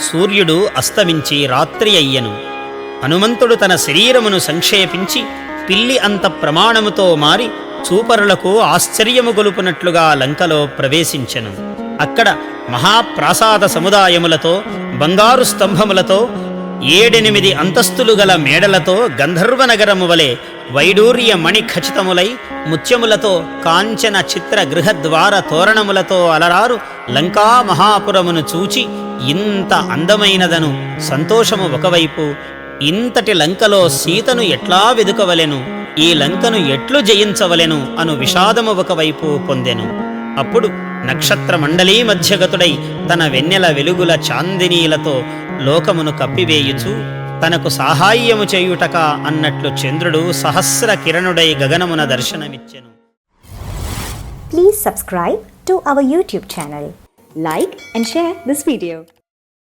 సూర్యుడు అస్తమించి రాత్రి అయ్యెను. హనుమంతుడు తన శరీరమును సంక్షేపించి పిల్లి అంత ప్రమాణముతో మారి చూపరులకు ఆశ్చర్యము గొలుపునట్లుగా లంకలో ప్రవేశించెను. అక్కడ మహాప్రాసాద సముదాయములతో, బంగారు స్తంభములతో, 7-8 అంతస్తులు గల మేడలతో గంధర్వనగరము వలె వైడూర్య మణి ఖచితములై ముత్యములతో కాంచన చిత్ర గృహద్వార తోరణములతో అలరారు లంకా మహాపురమును చూచి ఇంత అందమైనదను సంతోషము ఒకవైపు, ఇంతటి లంకలో సీతను ఎట్లా వెదుకవలెను, ఈ లంకను ఎట్లు జయించవలెను అను విషాదము ఒకవైపు పొందెను. అప్పుడు నక్షత్ర మండలీ మధ్యగతుడై తన వెన్నెల వెలుగుల చాందినీలతో లోకమును కప్పివేయుచు తనకు సహాయము చేయుటక అన్నట్లు చంద్రుడు సహస్ర కిరణుడై గగనమున దర్శనమిచ్చెను. Please subscribe to our YouTube channel. Like and share this video.